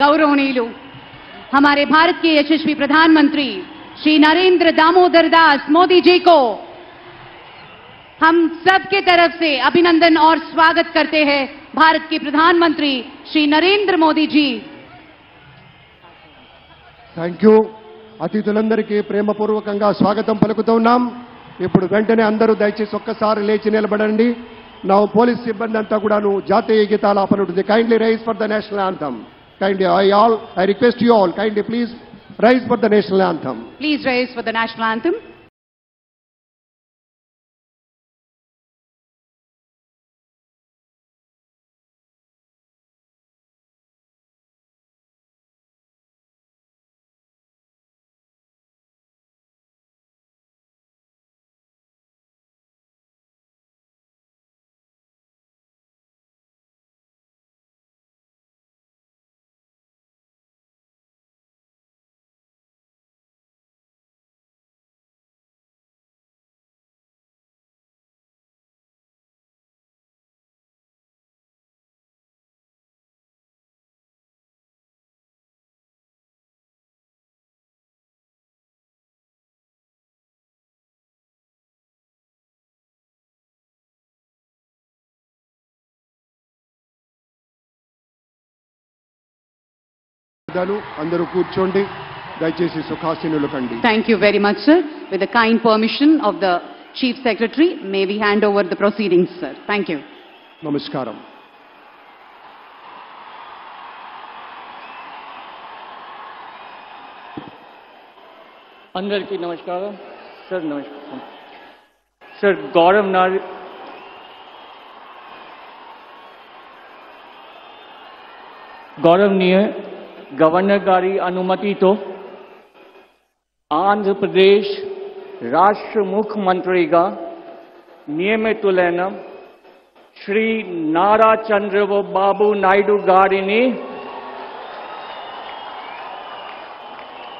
गौरवनीयुलु हमारे भारत के यशस्वी प्रधानमंत्री श्री नरेंद्र दामोदर दास मोदी जी को हम सबके तरफ से अभिनंदन और स्वागत करते हैं। भारत के प्रधानमंत्री श्री नरेंद्र मोदी जी। Thank you. అతిథులందరికీ ప్రేమపూర్వకంగా స్వాగతం పలుకుతున్నాం। ఇప్పుడు వెంటనే అందరూ దయచేసి ఒక్కసారి లేచి నిలబడండి। నా పోలీస్ సిబ్బంది అంతా కూడాను జాతీయ గీతాల ఆపనుంటుంది। Kindly rise for the national anthem. Kindly I request you all kindly please rise for the national anthem. Please rise for the national anthem. అందరూ కూర్చోండి దయచేసి సుఖాసీనులు కండి। Thank you very much, sir. With the kind permission of the Chief Secretary, may we hand over the proceedings, sir. Thank you. నమస్కారం। అందరికీ నమస్కారం। Sir నమస్కారం। Sir गौरवनीय governor गारी अनुमति तो आंध्र प्रदेश राष्ट्र मुख्यमंत्री का नियमितुलैन श्री नारा चंद्रबाबु नायडू गारिनी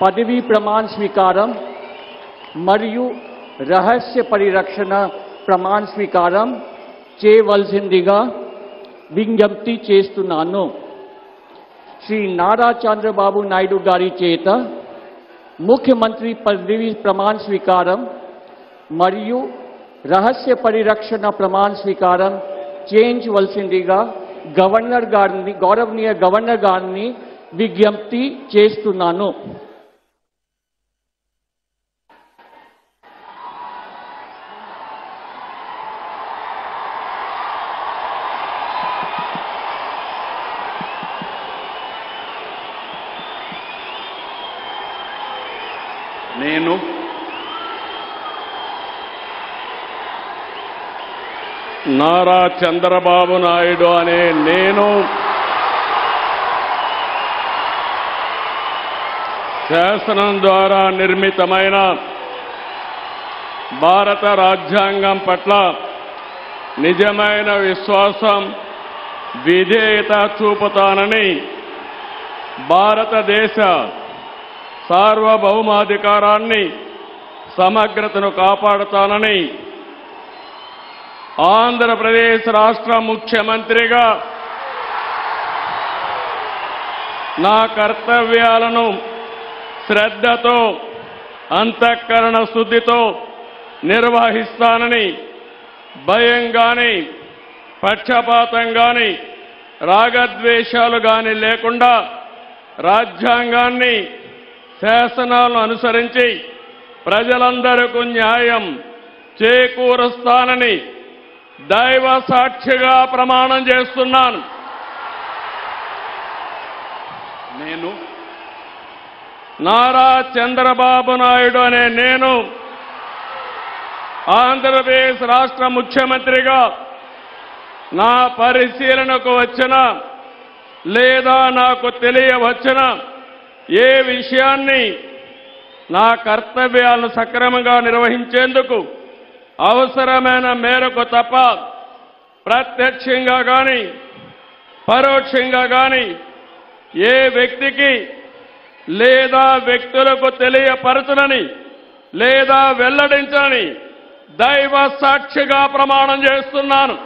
पदवी प्रमाण स्वीकारम मरियु रहस्य परिरक्षण प्रमाण स्वीकारम చేయవలసిందిగా విజ్ఞప్తి చేస్తున్నాను। श्री नारा चंद्रबाबु नायडू गारी చేత मुख्यमंत्री पदवी प्रमाण स्वीकारम मरियु रहस्य परिरक्षण प्रमाण स्वीकारम చేయించవలసిందిగా గౌరవనీయ గవర్నర్ గారిని విజ్ఞప్తి చేస్తున్నాను। నేను నారా చంద్రబాబు నాయుడు అనే నేను శాసనం ద్వారా నిర్మితమైన భారత రాజ్యాంగం పట్ల నిజమైన విశ్వాసం విధేయత చూపుతానని భారతదేశ సార్వభౌమాధికారాన్ని సమగ్రతను కాపాడుతానని ఆంధ్రప్రదేశ్ రాష్ట్ర ముఖ్యమంత్రిగా నా కర్తవ్యాలను శ్రద్ధతో అంతఃకరణ శుద్ధితో నిర్వహిస్తానని భయం గాని పక్షపాతం గాని రాగద్వేషాలు గాని లేకుండా రాజ్యాంగాన్ని శాసనాలను అనుసరించి ప్రజలందరికీ న్యాయం చేకూరుస్తానని దైవ సాక్షిగా ప్రమాణం చేస్తున్నాను। నేను నారా చంద్రబాబు నాయుడు అనే నేను ఆంధ్రప్రదేశ్ రాష్ట్ర ముఖ్యమంత్రిగా నా పరిశీలనకు వచ్చిన లేదా నాకు తెలియవచ్చిన ఏ విషయాన్ని నా కర్తవ్యాలను సక్రమంగా నిర్వహించేందుకు అవసరమైన మేరకు తప్ప ప్రత్యక్షంగా గాని పరోక్షంగా గాని ఏ వ్యక్తికి లేదా వ్యక్తులకు తెలియపరచనని లేదా వెల్లడించని దైవ సాక్షిగా ప్రమాణం చేస్తున్నాను।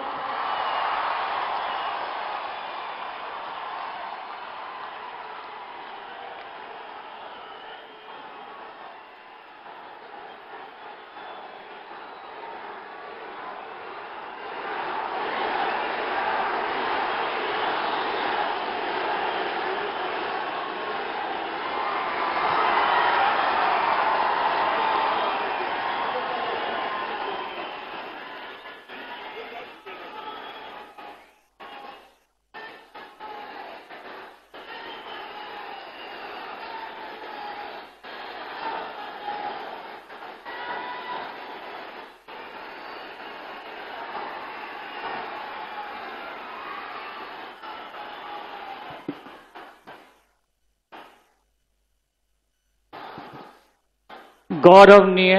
గౌరవనీయ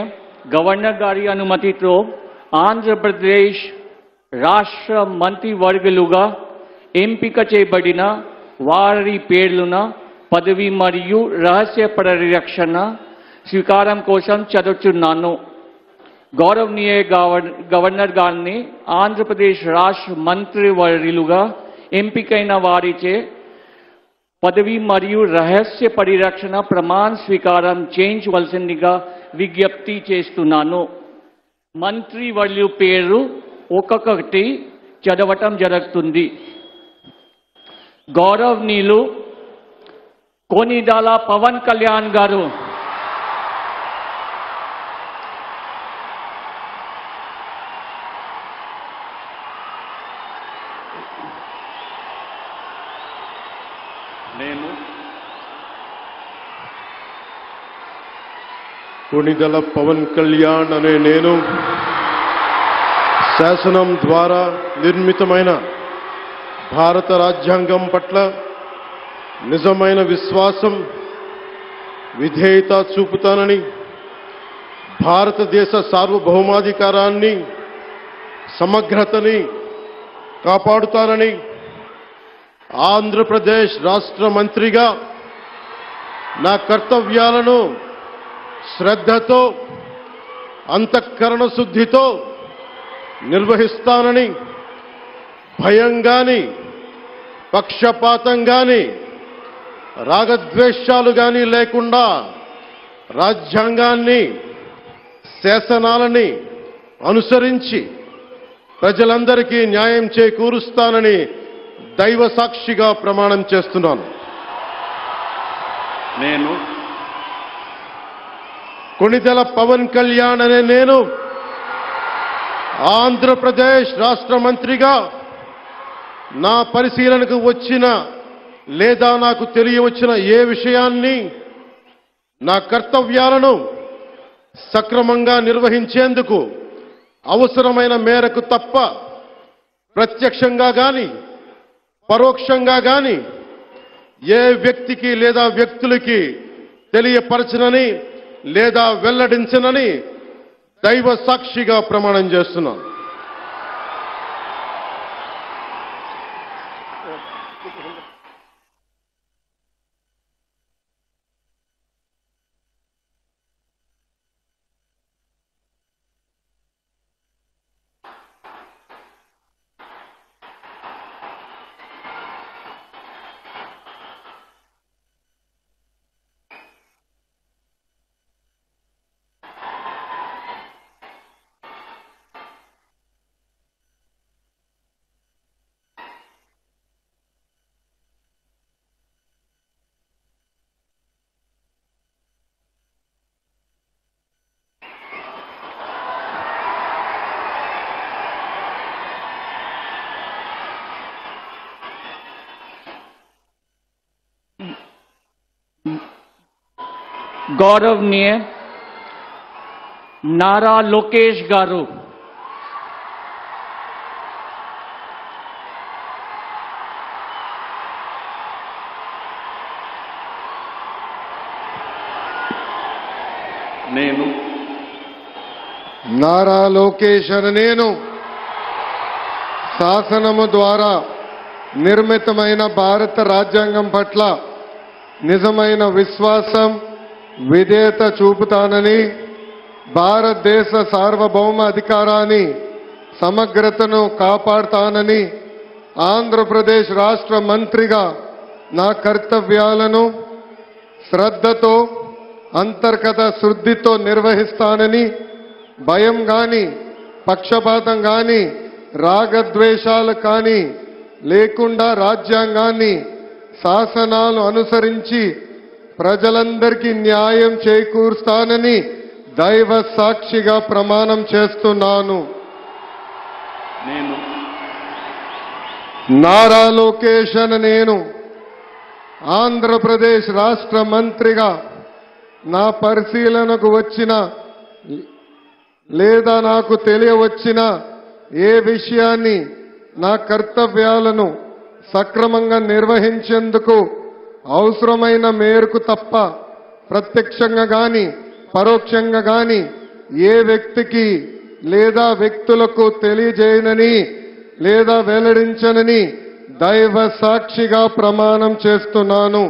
గవర్నర్ గారి అనుమతితో ఆంధ్రప్రదేశ్ రాష్ట్ర మంత్రివర్గులుగా ఎంపిక చేయబడిన వారి పేర్లున పదవి మరియు రహస్య పరిరక్షణ స్వీకారం కోసం చదువుతున్నాను. గౌరవనీయ గవర్నర్ గారిని ఆంధ్రప్రదేశ్ రాష్ట్ర మంత్రివర్యులుగా ఎంపికైన వారిచే పదవి మరియు రహస్య పరిరక్షణ ప్రమాణ స్వీకారం చేయించవలసిందిగా విజ్ఞప్తి చేస్తున్నాను. మంత్రివర్యుల పేరు ఒక్కొక్కటి చదవటం జరుగుతుంది. గౌరవనీయులు కొనిదాల పవన్ కళ్యాణ్ గారు, కొనిదెల పవన్ కళ్యాణ్ అనే నేను శాసనం ద్వారా నిర్మితమైన భారత రాజ్యాంగం పట్ల నిజమైన విశ్వాసం, విధేయత చూపుతానని, భారతదేశ సార్వభౌమాధికారాన్ని, సమగ్రతని కాపాడుతానని, ఆంధ్రప్రదేశ్ రాష్ట్ర మంత్రిగా నా కర్తవ్యాలను శ్రద్ధతో, అంతఃకరణ శుద్ధితో నిర్వహిస్తానని, భయం గాని, పక్షపాతం గాని, రాగద్వేషాలు గాని లేకుండా రాజ్యాంగాన్ని, శాసనాలని అనుసరించి ప్రజలందరికీ న్యాయం చేకూరుస్తానని దైవ సాక్షిగా ప్రమాణం చేస్తున్నాను. నేను కొనిదెల పవన్ కళ్యాణ్ అనే నేను ఆంధ్రప్రదేశ్ రాష్ట్ర మంత్రిగా నా పరిశీలనకు వచ్చిన లేదా నాకు తెలియవచ్చిన ఏ విషయాన్ని, నా కర్తవ్యాలను సక్రమంగా నిర్వహించేందుకు అవసరమైన మేరకు తప్ప ప్రత్యక్షంగా గాని పరోక్షంగా గాని ఏ వ్యక్తికి లేదా వ్యక్తులకి తెలియపరచనని లేదా వెల్లడించనని దైవ సాక్షిగా ప్రమాణం చేస్తున్నాను. గౌరవనీయ నారా లోకేష్ గారు, నేను నారా లోకేష్ అనే నేను శాసనము ద్వారా నిర్మితమైన భారత రాజ్యాంగం పట్ల నిజమైన విశ్వాసం, విధేయత చూపుతానని, భారతదేశ సార్వభౌమ అధికారాన్ని, సమగ్రతను కాపాడుతానని, ఆంధ్రప్రదేశ్ రాష్ట్ర మంత్రిగా నా కర్తవ్యాలను శ్రద్ధతో, అంతర్గత శుద్ధితో నిర్వహిస్తానని, భయం గాని, పక్షపాతం గాని, రాగద్వేషాలు కానీ లేకుండా రాజ్యాంగాన్ని, శాసనాలు అనుసరించి ప్రజలందరికీ న్యాయం చేకూరుస్తానని దైవ సాక్షిగా ప్రమాణం చేస్తున్నాను. నేను నారా లోకేష్ అనే నేను ఆంధ్రప్రదేశ్ రాష్ట్ర మంత్రిగా నా పరిశీలనకు వచ్చిన లేదా నాకు తెలియవచ్చిన ఏ విషయాన్ని, నా కర్తవ్యాలను సక్రమంగా నిర్వహించేందుకు అవసరమైన మేరకు తప్ప ప్రత్యక్షంగా గాని పరోక్షంగా గాని ఏ వ్యక్తికి లేదా వ్యక్తులకు తెలియజేయనని లేదా వెల్లడించనని దైవ సాక్షిగా ప్రమాణం చేస్తున్నాను.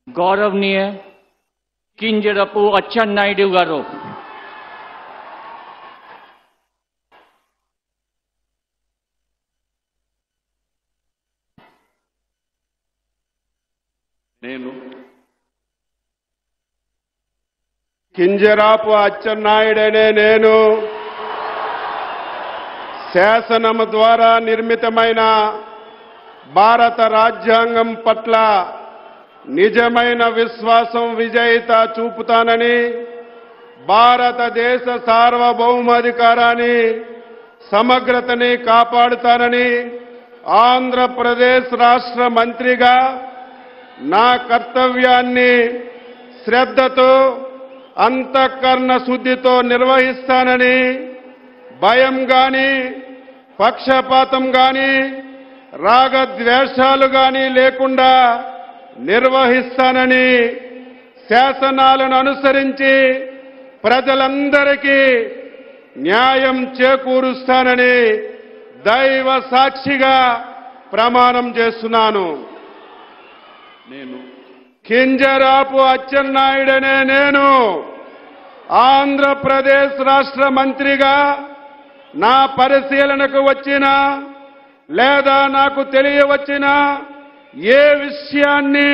गौरवनीय किंजरपु अच्చెన్నాయుడు గారు నేను కింజరాపు అచ్చెన్నాయుడనే నేను శాసనము ద్వారా నిర్మితమైన భారత రాజ్యాంగం పట్ల నిజమైన విశ్వాసం విజేత చూపుతానని, భారతదేశ సార్వభౌమాధికారాన్ని సమగ్రతని కాపాడుతానని, ఆంధ్రప్రదేశ్ రాష్ట్ర మంత్రిగా నా కర్తవ్యాన్ని శ్రద్ధతో అంతఃకరణ శుద్ధితో నిర్వహిస్తానని, భయం గాని పక్షపాతం గాని రాగద్వేషాలు గాని లేకుండా నిర్వహిస్తానని, శాసనాలను అనుసరించి ప్రజలందరికీ న్యాయం చేకూరుస్తానని దైవ సాక్షిగా ప్రమాణం చేస్తున్నాను. నేను కింజరాపు అచ్చెన్నాయుడనే నేను ఆంధ్రప్రదేశ్ రాష్ట్ర మంత్రిగా నా పరిశీలనకు వచ్చిన లేదా నాకు తెలియవచ్చిన ఏ విషయాన్ని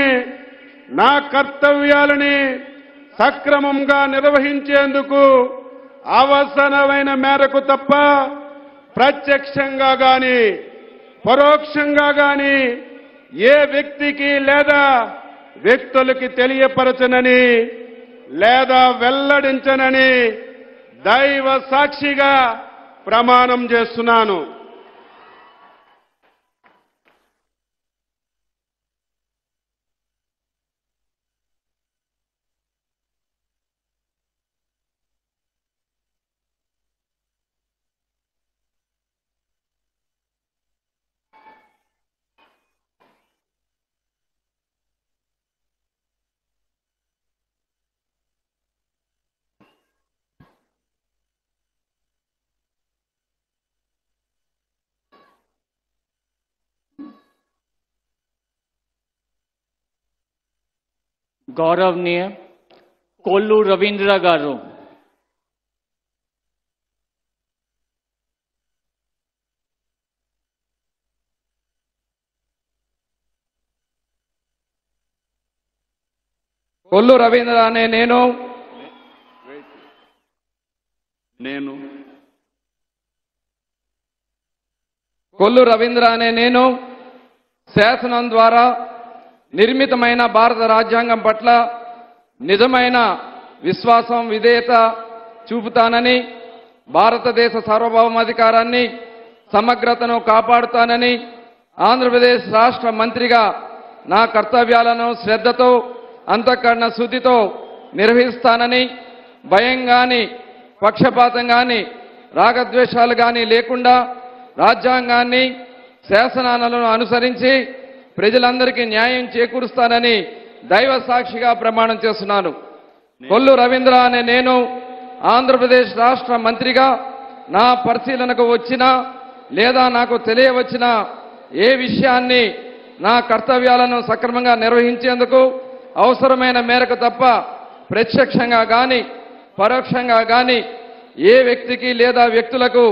నా కర్తవ్యాలని సక్రమంగా నిర్వహించేందుకు అవసరమైన మేరకు తప్ప ప్రత్యక్షంగా గాని పరోక్షంగా గాని ఏ వ్యక్తికి లేదా వ్యక్తులకి తెలియపరచనని లేదా వెల్లడించనని దైవ సాక్షిగా ప్రమాణం చేస్తున్నాను. गौरवनीय कोल्लू रवींद्र गारू కొల్లు రవీంద్ర అనే నేను కొల్లు రవీంద్ర అనే నేను శాసనం ద్వారా నిర్మితమైన భారత రాజ్యాంగం పట్ల నిజమైన విశ్వాసం విధేయత చూపుతానని, భారతదేశ సార్వభౌమాధికారాన్ని సమగ్రతను కాపాడుతానని, ఆంధ్రప్రదేశ్ రాష్ట్ర మంత్రిగా నా కర్తవ్యాలను శ్రద్ధతో అంతఃకరణ శుద్ధితో నిర్వహిస్తానని, భయం గాని పక్షపాతం గాని రాగద్వేషాలు గాని లేకుండా రాజ్యాంగాన్ని శాసనాలను అనుసరించి ప్రజలందరికీ న్యాయం చేకూరుస్తానని దైవ సాక్షిగా ప్రమాణం చేస్తున్నాను. కొల్లు రవీంద్ర అనే నేను ఆంధ్రప్రదేశ్ రాష్ట్ర మంత్రిగా నా పరిశీలనకు వచ్చిన లేదా నాకు తెలియవచ్చిన ఏ విషయాన్ని నా కర్తవ్యాలను సక్రమంగా నిర్వహించేందుకు అవసరమైన మేరకు తప్ప ప్రత్యక్షంగా గాని పరోక్షంగా గాని ఏ వ్యక్తికి లేదా వ్యక్తులకు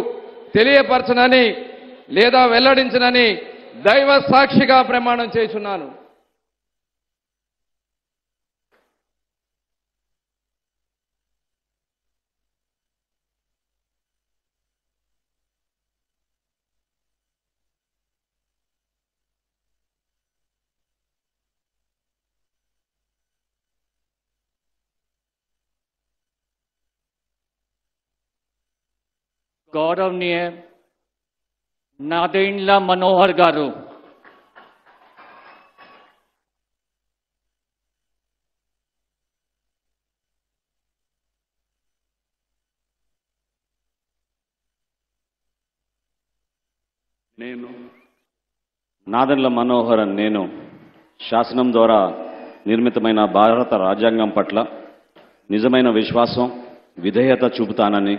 తెలియపరచనని లేదా వెల్లడించనని దైవ సాక్షిగా ప్రమాణం చేస్తున్నాను. గౌరవనీయ నాదెండ్ల మనోహర్ గారు, నాదెండ్ల మనోహర్ నేను శాసనం ద్వారా నిర్మితమైన భారత రాజ్యాంగం పట్ల నిజమైన విశ్వాసం, విధేయత చూపుతానని,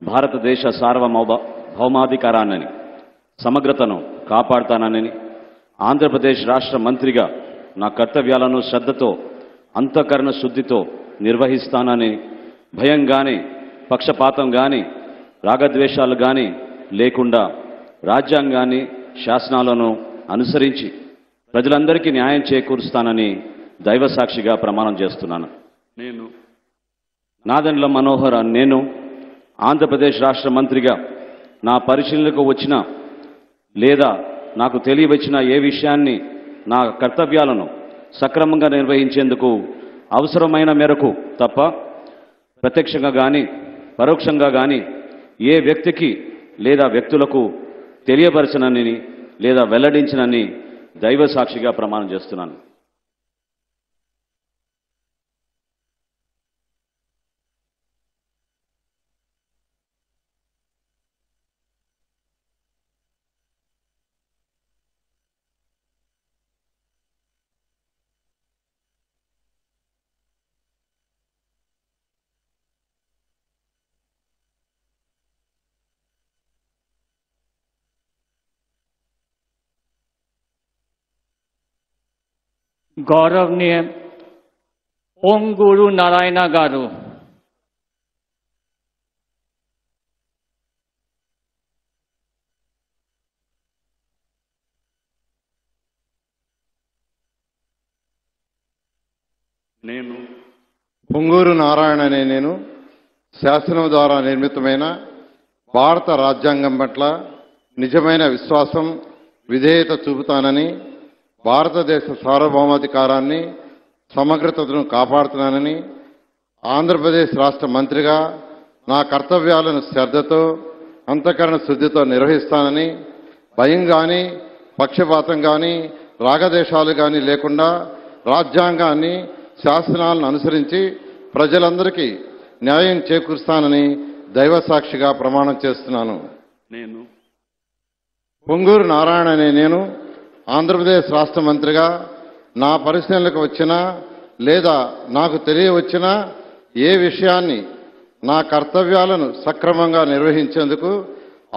భారతదేశ సార్వభౌమాధికారాన్ని, సమగ్రతను కాపాడుతానని, ఆంధ్రప్రదేశ్ రాష్ట్ర మంత్రిగా నా కర్తవ్యాలను శ్రద్ధతో, అంతఃకరణ శుద్ధితో నిర్వహిస్తానని, భయం గాని, పక్షపాతం గాని, రాగద్వేషాలు గాని లేకుండా రాజ్యాంగాన్ని, శాసనాలను అనుసరించి ప్రజలందరికీ న్యాయం చేకూరుస్తానని దైవసాక్షిగా ప్రమాణం చేస్తున్నాను. నాదెండ్ల మనోహర్ నేను ఆంధ్రప్రదేశ్ రాష్ట్ర మంత్రిగా నా పరిశీలనకు వచ్చిన లేదా నాకు తెలియవచ్చిన ఏ విషయాన్ని, నా కర్తవ్యాలను సక్రమంగా నిర్వహించేందుకు అవసరమైన మేరకు తప్ప ప్రత్యక్షంగా కానీ పరోక్షంగా కానీ ఏ వ్యక్తికి లేదా వ్యక్తులకు తెలియపరచనని లేదా వెల్లడించనని దైవ సాక్షిగా ప్రమాణం చేస్తున్నాను. గౌరవనీయ పొంగూరు నారాయణ గారు, పొంగూరు నారాయణ అనే నేను శాసనం ద్వారా నిర్మితమైన భారత రాజ్యాంగం పట్ల నిజమైన విశ్వాసం, విధేయత చూపుతానని, భారతదేశ సార్వభౌమాధికారాన్ని, సమగ్రతను కాపాడుతున్నానని, ఆంధ్రప్రదేశ్ రాష్ట్ర మంత్రిగా నా కర్తవ్యాలను శ్రద్ధతో, అంతఃకరణ శుద్ధితో నిర్వహిస్తానని, భయం కానీ, పక్షపాతం కానీ, రాగదేశాలు కానీ లేకుండా రాజ్యాంగాన్ని, శాసనాలను అనుసరించి ప్రజలందరికీ న్యాయం చేకూరుస్తానని దైవసాక్షిగా ప్రమాణం చేస్తున్నాను. పొంగూరు నారాయణ అనే నేను ఆంధ్రప్రదేశ్ రాష్ట్ర మంత్రిగా నా పరిశీలనకు వచ్చినా లేదా నాకు తెలియవచ్చినా ఏ విషయాన్ని, నా కర్తవ్యాలను సక్రమంగా నిర్వహించేందుకు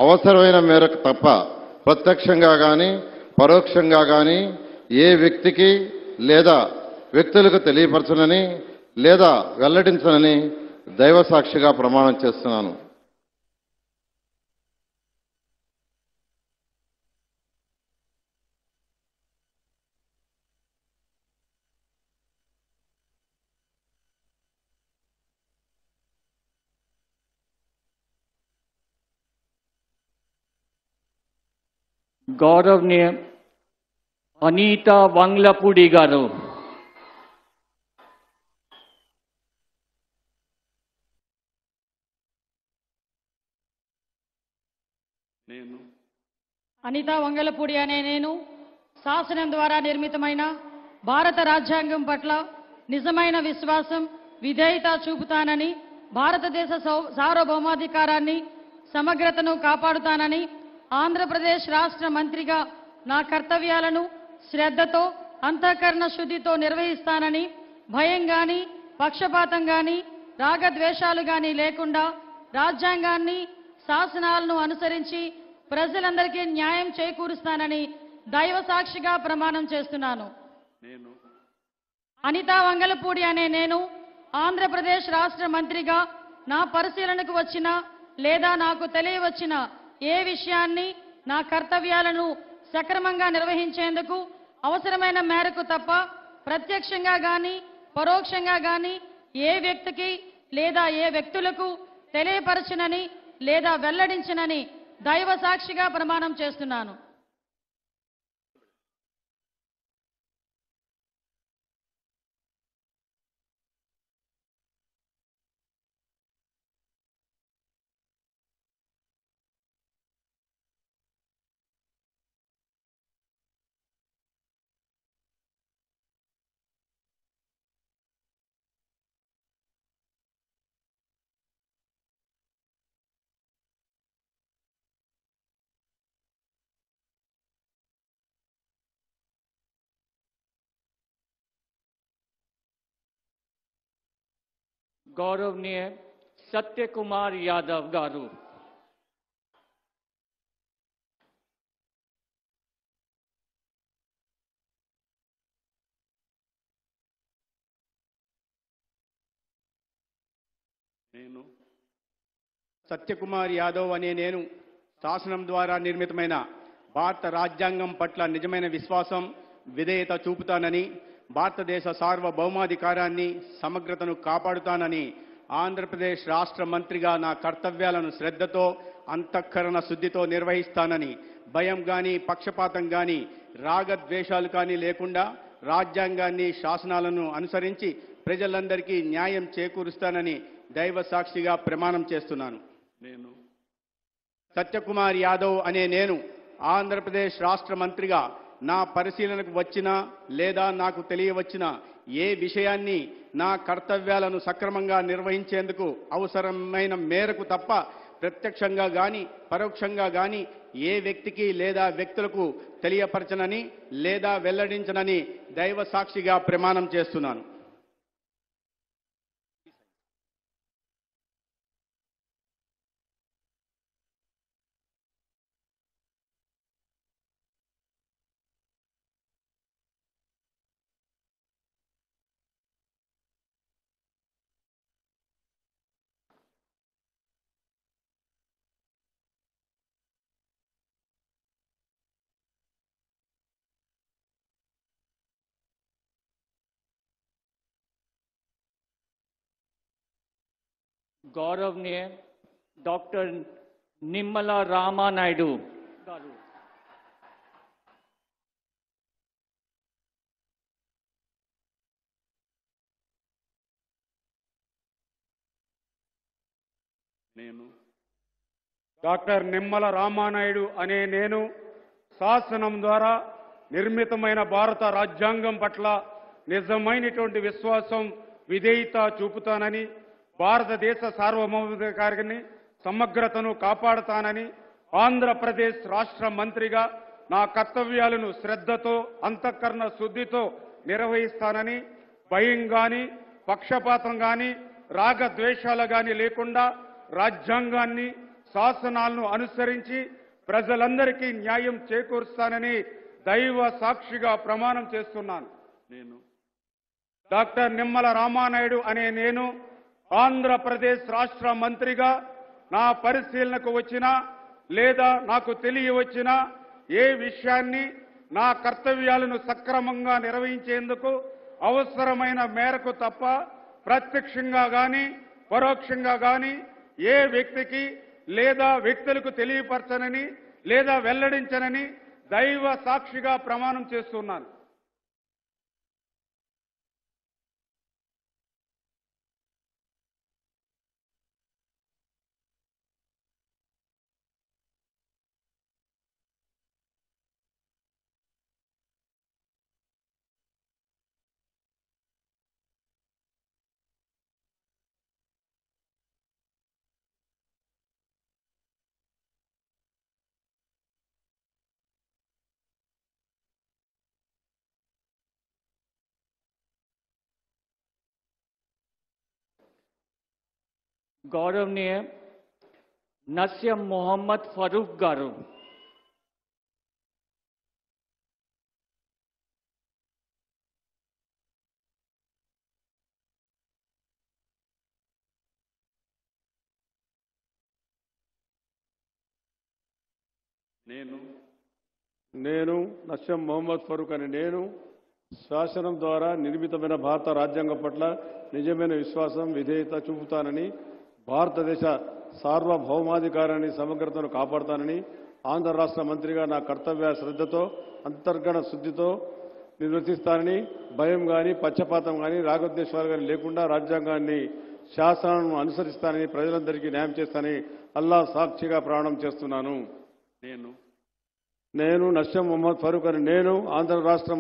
అవసరమైన మేరకు తప్ప ప్రత్యక్షంగా కానీ పరోక్షంగా కానీ ఏ వ్యక్తికి లేదా వ్యక్తులకు తెలియపరచనని లేదా వెల్లడించనని దైవసాక్షిగా ప్రమాణం చేస్తున్నాను. గౌరవనీయ అనిత వంగ్లపూడి గారు, అనితా వంగలపూడి అనే నేను శాసనం ద్వారా నిర్మితమైన భారత రాజ్యాంగం పట్ల నిజమైన విశ్వాసం, విధేయత చూపుతానని, భారతదేశ సార్వభౌమాధికారాన్ని, సమగ్రతను కాపాడుతానని, ఆంధ్రప్రదేశ్ రాష్ట్ర మంత్రిగా నా కర్తవ్యాలను శ్రద్ధతో, అంతఃకరణ శుద్ధితో నిర్వహిస్తానని, భయం గాని, పక్షపాతం గాని, రాగద్వేషాలు గాని లేకుండా రాజ్యాంగాన్ని, శాసనాలను అనుసరించి ప్రజలందరికీ న్యాయం చేకూరుస్తానని దైవ సాక్షిగా ప్రమాణం చేస్తున్నాను. అనితా వంగలపూడి అనే నేను ఆంధ్రప్రదేశ్ రాష్ట్ర మంత్రిగా నా పరిశీలనకు వచ్చిన లేదా నాకు తెలియవచ్చిన ఏ విషయాన్ని, నా కర్తవ్యాలను సక్రమంగా నిర్వహించేందుకు అవసరమైన మేరకు తప్ప ప్రత్యక్షంగా గాని పరోక్షంగా గాని ఏ వ్యక్తికి లేదా ఏ వ్యక్తులకు తెలియపరచనని లేదా వెల్లడించనని దైవ సాక్షిగా ప్రమాణం చేస్తున్నాను. గౌరవనీయ సత్యకుమార్ యాదవ్ గారు. నేను సత్యకుమార్ యాదవ్ అనే నేను శాసనం ద్వారా నిర్మితమైన భారత రాజ్యాంగం పట్ల నిజమైన విశ్వాసం, విధేయత చూపుతానని, భారతదేశ సార్వభౌమాధికారాన్ని, సమగ్రతను కాపాడుతానని ఆంధ్రప్రదేశ్ రాష్ట్ర మంత్రిగా నా కర్తవ్యాలను శ్రద్ధతో, అంతఃకరణ శుద్ధితో నిర్వహిస్తానని, భయం గాని, పక్షపాతం గాని, రాగద్వేషాలు కానీ లేకుండా రాజ్యాంగాన్ని, శాసనాలను అనుసరించి ప్రజలందరికీ న్యాయం చేకూరుస్తానని దైవ సాక్షిగా ప్రమాణం చేస్తున్నాను. నేను సత్యకుమార్ యాదవ్ అనే నేను ఆంధ్రప్రదేశ్ రాష్ట్ర మంత్రిగా నా పరిశీలనకు వచ్చినా లేదా నాకు తెలియవచ్చిన ఏ విషయాన్ని నా కర్తవ్యాలను సక్రమంగా నిర్వహించేందుకు అవసరమైన మేరకు తప్ప ప్రత్యక్షంగా గాని పరోక్షంగా గాని ఏ వ్యక్తికి లేదా వ్యక్తులకు తెలియపరచనని లేదా వెల్లడించనని దైవ సాక్షిగా ప్రమాణం చేస్తున్నాను. గౌరవనీయ డాక్టర్ నిమ్మల రామానాయుడు గారు. నేను డాక్టర్ నిమ్మల రామానాయుడు అనే నేను శాసనం ద్వారా నిర్మితమైన భారత రాజ్యాంగం పట్ల నిజమైనటువంటి విశ్వాసం, విధేయత చూపుతానని, భారతదేశ సార్వభౌమాధికారాన్ని, సమగ్రతను కాపాడుతానని, ఆంధ్రప్రదేశ్ రాష్ట్ర మంత్రిగా నా కర్తవ్యాలను శ్రద్ధతో, అంతఃకరణ శుద్ధితో నిర్వహిస్తానని, భయం గాని, పక్షపాతం గాని, రాగద్వేషాలు గాని లేకుండా రాజ్యాంగాన్ని, శాసనాలను అనుసరించి ప్రజలందరికీ న్యాయం చేకూరుస్తానని దైవ సాక్షిగా ప్రమాణం చేస్తున్నాను. నేను డాక్టర్ నిమ్మల రామానాయుడు అనే నేను ఆంధ్రప్రదేశ్ రాష్ట్ర మంత్రిగా నా పరిశీలనకు వచ్చినా లేదా నాకు తెలియవచ్చినా ఏ విషయాన్ని నా కర్తవ్యాలను సక్రమంగా నిర్వహించేందుకు అవసరమైన మేరకు తప్ప ప్రత్యక్షంగా గాని పరోక్షంగా గాని ఏ వ్యక్తికి లేదా వ్యక్తులకు తెలియపరచనని లేదా వెల్లడించనని దైవ సాక్షిగా ప్రమాణం చేస్తున్నాను. గౌరవనీయ నస్యం మొహమ్మద్ ఫరూక్ గారు. నేను నస్యం మొహమ్మద్ ఫరూక్ అని నేను శాసనం ద్వారా నిర్మితమైన భారత రాజ్యాంగం పట్ల నిజమైన విశ్వాసం, విధేయత చూపుతానని, భారతదేశ సార్వభౌమాధికారాన్ని, సమగ్రతను కాపాడుతానని, ఆంధ్ర రాష్ట్ర మంత్రిగా నా కర్తవ్య శ్రద్ధతో, అంతర్గత శుద్ధితో నిర్వర్తిస్తానని, భయం కానీ పక్షపాతం కానీ రాగద్వేషాలు కానీ లేకుండా రాజ్యాంగాన్ని, శాసనాలను అనుసరిస్తానని, ప్రజలందరికీ న్యాయం చేస్తానని అల్లా సాక్షిగా ప్రమాణం చేస్తున్నాను. నేను నస్యం మొహమ్మద్ ఫరూక్ అని నేను ఆంధ్ర రాష్ట్ర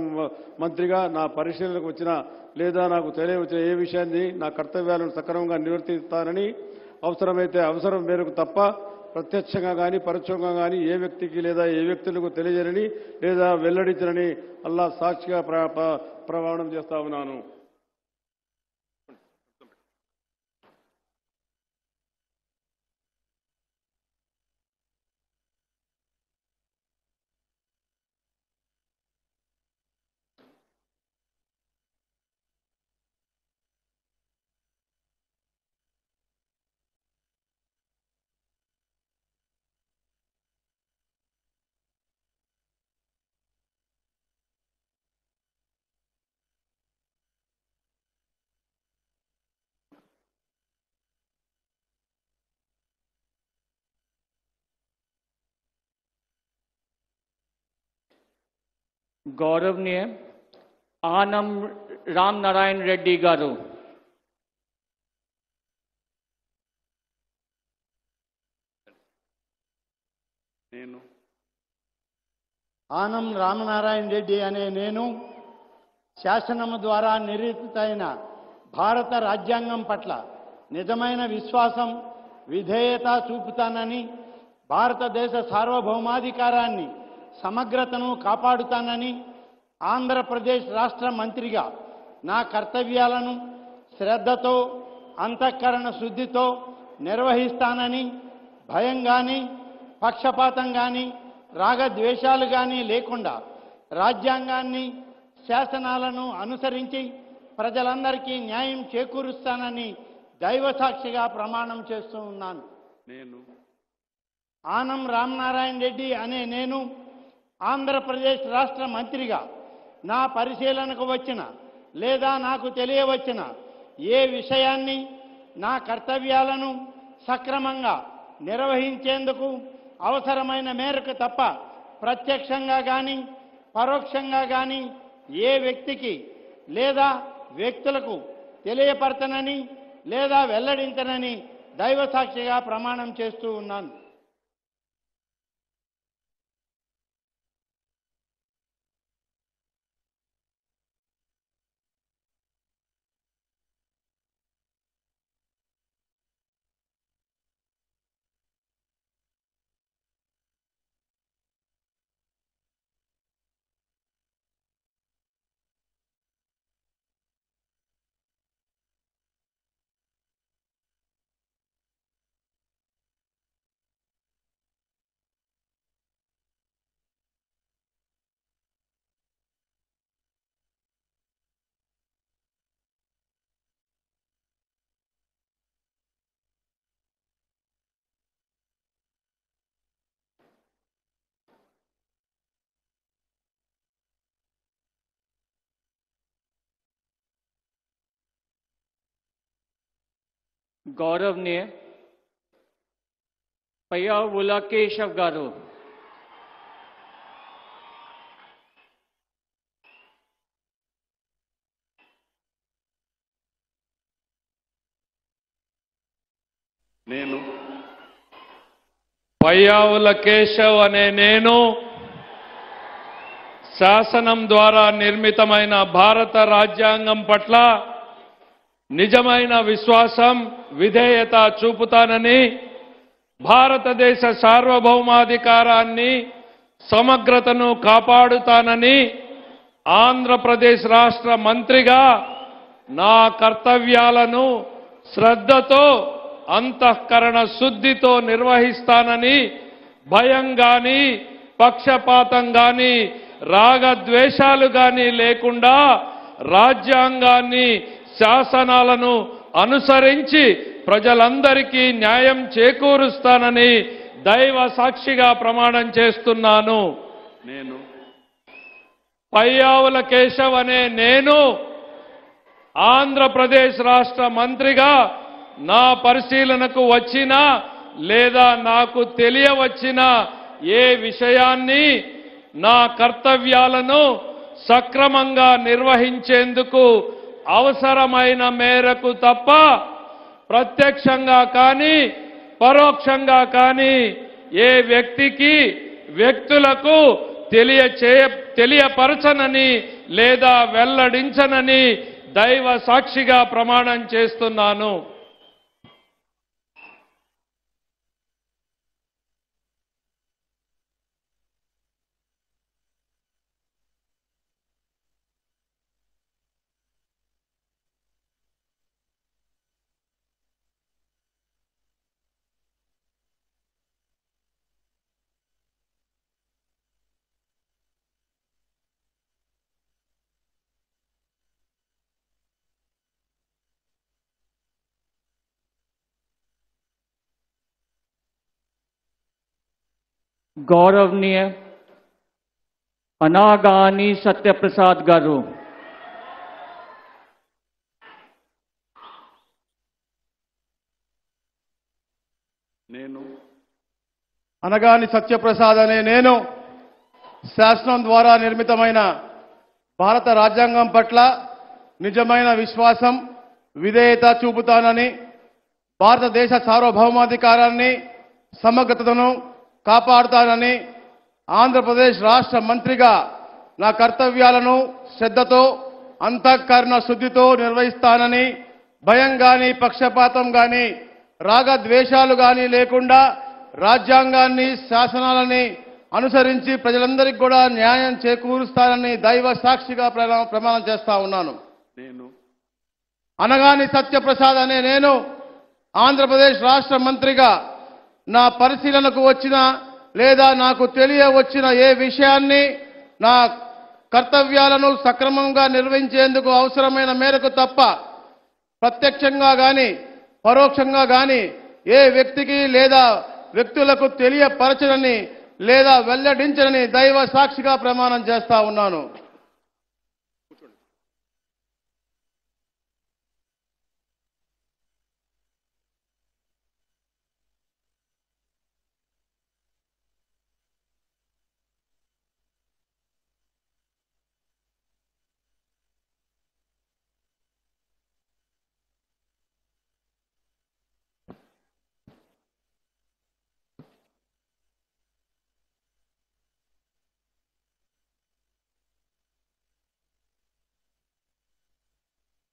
మంత్రిగా నా పరిశీలనకు వచ్చిన లేదా నాకు తెలియవచ్చిన ఏ విషయాన్ని నా కర్తవ్యాలను సక్రమంగా నిర్వర్తిస్తానని, అవసరమైతే అవసరం మేరకు తప్ప ప్రత్యక్షంగా కానీ పరోక్షంగా కానీ ఏ వ్యక్తికి లేదా ఏ వ్యక్తులకు తెలియజేయని లేదా వెల్లడించనని అల్లా సాక్షిగా ప్రమాణం చేస్తా ఉన్నాను. गौरवनीय आनम राम नारायण रेड्डी गारू ఆనం రామనారాయణ రెడ్డి అనే నేను శాసనము ద్వారా నిర్మితమైన భారత రాజ్యాంగం పట్ల నిజమైన విశ్వాసం విధేయత చూపుతానని భారతదేశ సార్వభౌమాధికారాన్ని సమగ్రతను కాపాడుతానని ఆంధ్రప్రదేశ్ రాష్ట్ర మంత్రిగా నా కర్తవ్యాలను శ్రద్ధతో అంతఃకరణ శుద్ధితో నిర్వహిస్తానని భయం కానీ పక్షపాతం కానీ రాగద్వేషాలు కానీ లేకుండా రాజ్యాంగాన్ని శాసనాలను అనుసరించి ప్రజలందరికీ న్యాయం చేకూరుస్తానని దైవసాక్షిగా ప్రమాణం చేస్తూ ఉన్నాను. ఆనం రామనారాయణ రెడ్డి అనే నేను ఆంధ్రప్రదేశ్ రాష్ట్ర మంత్రిగా నా పరిశీలనకు వచ్చిన లేదా నాకు తెలియవచ్చిన ఏ విషయాన్ని నా కర్తవ్యాలను సక్రమంగా నిర్వహించేందుకు అవసరమైన మేరకు తప్ప ప్రత్యక్షంగా కానీ పరోక్షంగా కానీ ఏ వ్యక్తికి లేదా వ్యక్తులకు తెలియపరచనని లేదా వెల్లడించనని దైవసాక్షిగా ప్రమాణం చేస్తూ ఉన్నాను. गौरवनीय पय्यावुला केशव गारू పయ్యావుల కేశవ్ అనే నేను శాసనం ద్వారా నిర్మితమైన భారత రాజ్యాంగం పట్ల నిజమైన విశ్వాసం విధేయత చూపుతానని భారతదేశ సార్వభౌమాధికారాన్ని సమగ్రతను కాపాడుతానని ఆంధ్రప్రదేశ్ రాష్ట్ర మంత్రిగా నా కర్తవ్యాలను శ్రద్ధతో అంతఃకరణ శుద్ధితో నిర్వహిస్తానని భయం గాని పక్షపాతం గాని రాగద్వేషాలు గాని లేకుండా రాజ్యాంగాన్ని శాసనాలను అనుసరించి ప్రజలందరికీ న్యాయం చేకూరుస్తానని దైవ సాక్షిగా ప్రమాణం చేస్తున్నాను. పయ్యావుల కేశవ్ అనే నేను ఆంధ్రప్రదేశ్ రాష్ట్ర మంత్రిగా నా పరిశీలనకు వచ్చిన లేదా నాకు తెలియవచ్చిన ఏ విషయాన్ని నా కర్తవ్యాలను సక్రమంగా నిర్వహించేందుకు అవసరమైన మేరకు తప్ప ప్రత్యక్షంగా కానీ పరోక్షంగా కానీ ఏ వ్యక్తికి వ్యక్తులకు తెలియపరచనని లేదా వెల్లడించనని దైవ సాక్షిగా ప్రమాణం చేస్తున్నాను. गौरवनीय अनागानी सत्यप्रसाद गारू అనగాని సత్యప్రసాద్ అనే నేను శాసనం ద్వారా నిర్మితమైన భారత రాజ్యాంగం పట్ల నిజమైన విశ్వాసం, విధేయత చూపుతానని, భారతదేశ సార్వభౌమాధికారాన్ని, సమగ్రతను కాపాడుతానని, ఆంధ్రప్రదేశ్ రాష్ట్ర మంత్రిగా నా కర్తవ్యాలను శ్రద్ధతో, అంతఃకరణ శుద్ధితో నిర్వహిస్తానని, భయం గాని, పక్షపాతం గాని, రాగద్వేషాలు గాని లేకుండా రాజ్యాంగాన్ని, శాసనాలని అనుసరించి ప్రజలందరికీ కూడా న్యాయం చేకూరుస్తానని దైవ సాక్షిగా ప్రమాణం చేస్తా ఉన్నాను. అనగాని సత్యప్రసాద్ అనే నేను ఆంధ్రప్రదేశ్ రాష్ట్ర మంత్రిగా నా పరిశీలనకు వచ్చిన లేదా నాకు తెలియవచ్చిన ఏ విషయాన్ని నా కర్తవ్యాలను సక్రమంగా నిర్వహించేందుకు అవసరమైన మేరకు తప్ప ప్రత్యక్షంగా గాని పరోక్షంగా గాని ఏ వ్యక్తికి లేదా వ్యక్తులకు తెలియపరచనని లేదా వెల్లడించనని దైవ సాక్షిగా ప్రమాణం చేస్తా ఉన్నాను.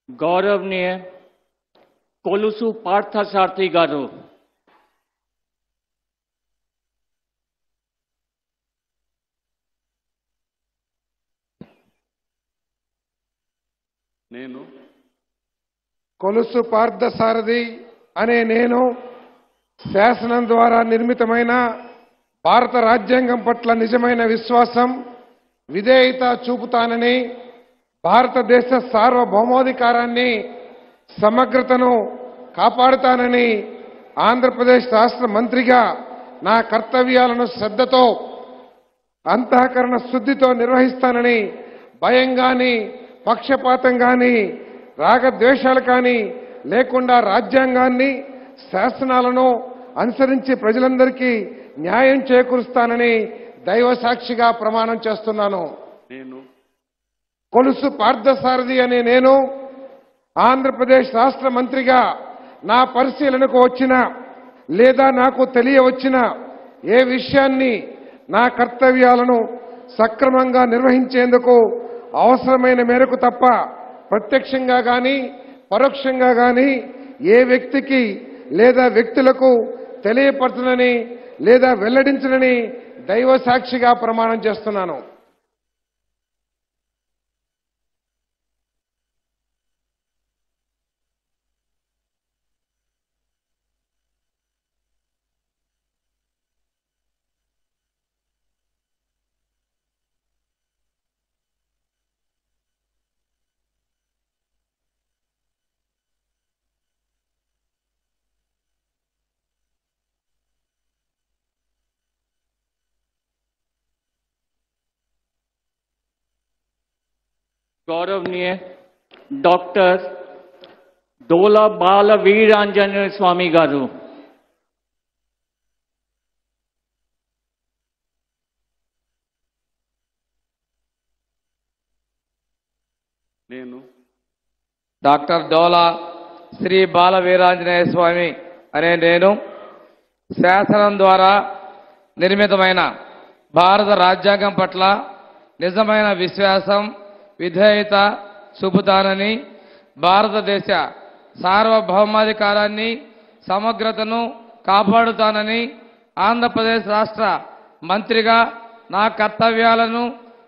गौरवनीय कोलुसु पार्थसारथी गारू, నేను కొలుసు పార్థసారథి అనే నేను శాసనం ద్వారా నిర్మితమైన భారత రాజ్యాంగం పట్ల నిజమైన విశ్వాసం, విధేయత చూపుతానని, భారతదేశ సార్వభౌమాధికారాన్ని, సమగ్రతను కాపాడుతానని, ఆంధ్రప్రదేశ్ రాష్ట్ర మంత్రిగా నా కర్తవ్యాలను శ్రద్ధతో, అంతఃకరణ శుద్ధితో నిర్వహిస్తానని, భయం గాని, పక్షపాతం గాని, రాగద్వేషాలు కానీ లేకుండా రాజ్యాంగాన్ని, శాసనాలను అనుసరించి ప్రజలందరికీ న్యాయం చేకూరుస్తానని దైవ సాక్షిగా ప్రమాణం చేస్తున్నాను. కొలుసు పార్థసారథి అనే నేను ఆంధ్రప్రదేశ్ రాష్ట్ర మంత్రిగా నా పరిశీలనకు వచ్చిన లేదా నాకు తెలియవచ్చిన ఏ విషయాన్ని నా కర్తవ్యాలను సక్రమంగా నిర్వహించేందుకు అవసరమైన మేరకు తప్ప ప్రత్యక్షంగా గాని పరోక్షంగా గాని ఏ వ్యక్తికి లేదా వ్యక్తులకు తెలియపరచనని లేదా వెల్లడించనని దైవ సాక్షిగా ప్రమాణం చేస్తున్నాను. गौरवनीय डॉक्टर डोला बाल वीरांजनेय स्वामी गारू, నేను డాక్టర్ డోలా శ్రీ బాల వీరాంజనేయ స్వామి అనే నేను శాసనం ద్వారా నిర్మితమైన భారత రాజ్యాంగం పట్ల నిజమైన విశ్వాసం, విధేయత చూపుతానని, భారతదేశ సార్వభౌమాధికారాన్ని, సమగ్రతను కాపాడుతానని, ఆంధ్రప్రదేశ్ రాష్ట్ర మంత్రిగా నా కర్తవ్యాలను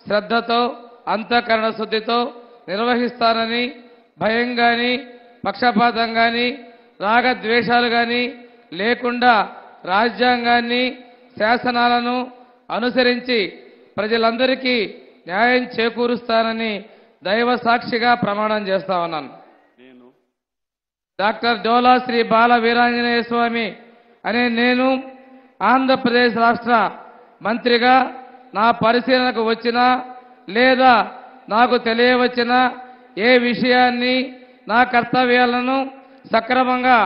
శ్రద్ధతో, అంతఃకరణ శుద్ధితో నిర్వహిస్తానని, భయం గాని, పక్షపాతం గాని, రాగద్వేషాలు గాని లేకుండా రాజ్యాంగాన్ని, శాసనాలను అనుసరించి ప్రజలందరికీ న్యాయం చేకూరుస్తానని దైవ సాక్షిగా ప్రమాణం చేస్తా ఉన్నాను. డాక్టర్ డోలా శ్రీ బాల వీరాంజనేయ స్వామి అనే నేను ఆంధ్రప్రదేశ్ రాష్ట్ర మంత్రిగా నా పరిశీలనకు వచ్చిన లేదా నాకు తెలియవచ్చిన ఏ విషయాన్ని నా కర్తవ్యాలను సక్రమంగా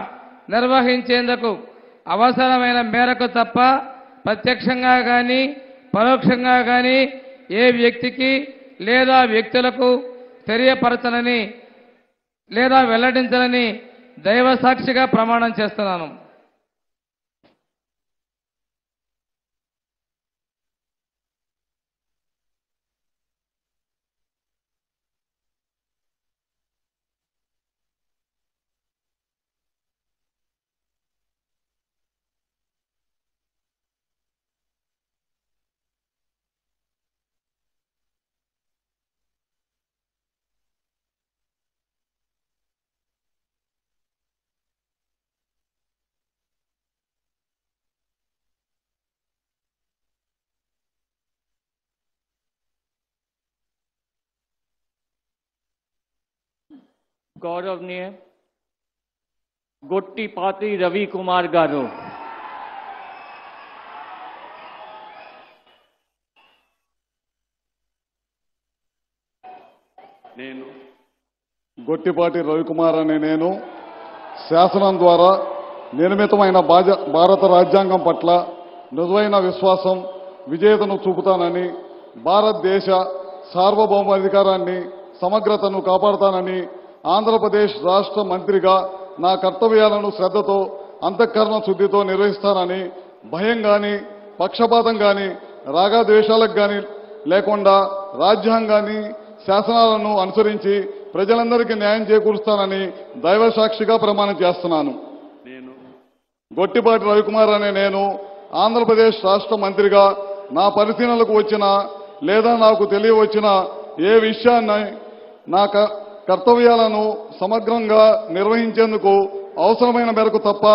నిర్వహించేందుకు అవసరమైన మేరకు తప్ప ప్రత్యక్షంగా గాని పరోక్షంగా గాని ఏ వ్యక్తికి లేదా వ్యక్తులకు తెలియపరచనని లేదా వెల్లడించనని దైవ సాక్షిగా ప్రమాణం చేస్తున్నాను. गौरवनीय गोट्टीपाती रवि कुमार गारू, నేను గొట్టిపాటి రవికుమార్ అనే నేను శాసనం ద్వారా నిర్మితమైన భారత రాజ్యాంగం పట్ల నిజమైన విశ్వాసం విధేయతను చూపుతానని, భారతదేశ సార్వభౌమాధికారాన్ని సమగ్రతను కాపాడుతానని, ఆంధ్రప్రదేశ్ రాష్ట్ర మంత్రిగా నా కర్తవ్యాలను శ్రద్ధతో అంతఃకరణ శుద్ధితో నిర్వహిస్తానని, భయం గాని పక్షపాతం గాని రాగద్వేషాలకు గాని లేకుండా రాజ్యాంగాన్ని శాసనాలను అనుసరించి ప్రజలందరికీ న్యాయం చేకూరుస్తానని దైవ సాక్షిగా ప్రమాణం చేస్తున్నాను. గొట్టిపాటి రవికుమార్ అనే నేను ఆంధ్రప్రదేశ్ రాష్ట్ర మంత్రిగా నా పరిశీలనలకు వచ్చిన లేదా నాకు తెలియవచ్చిన ఏ విషయాన్ని నా కర్తవ్యాలను సమగ్రంగా నిర్వహించేందుకు అవసరమైన మేరకు తప్ప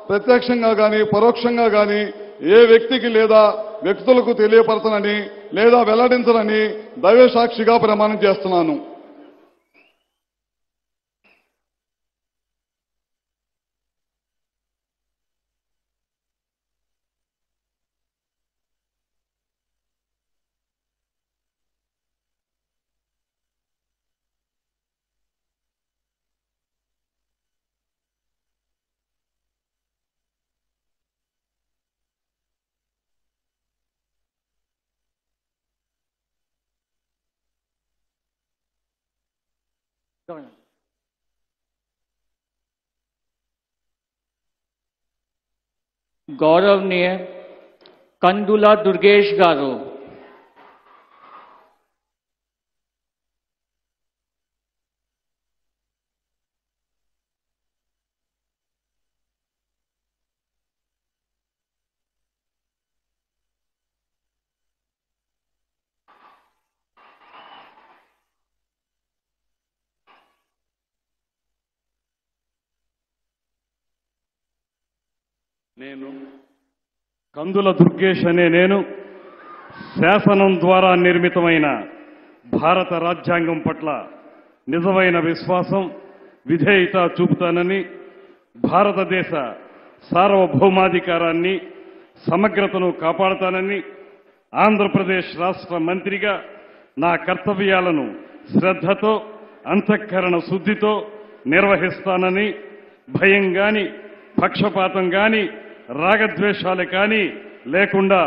ప్రత్యక్షంగా గాని పరోక్షంగా గాని ఏ వ్యక్తికి లేదా వ్యక్తులకు తెలియపరచనని లేదా వెల్లడించనని దైవ సాక్షిగా ప్రమాణం చేస్తున్నాను. गौरवनीय कंदुला दुर्गेश गारू, నేను కందుల దుర్గేష్ అనే నేను శాసనం ద్వారా నిర్మితమైన భారత రాజ్యాంగం పట్ల నిజమైన విశ్వాసం విధేయత చూపుతానని, భారతదేశ సార్వభౌమాధికారాన్ని సమగ్రతను కాపాడుతానని, ఆంధ్రప్రదేశ్ రాష్ట్ర మంత్రిగా నా కర్తవ్యాలను శ్రద్ధతో అంతఃకరణ శుద్ధితో నిర్వహిస్తానని, భయం గాని పక్షపాతం గాని రాగద్వేషాలు కానీ లేకుండా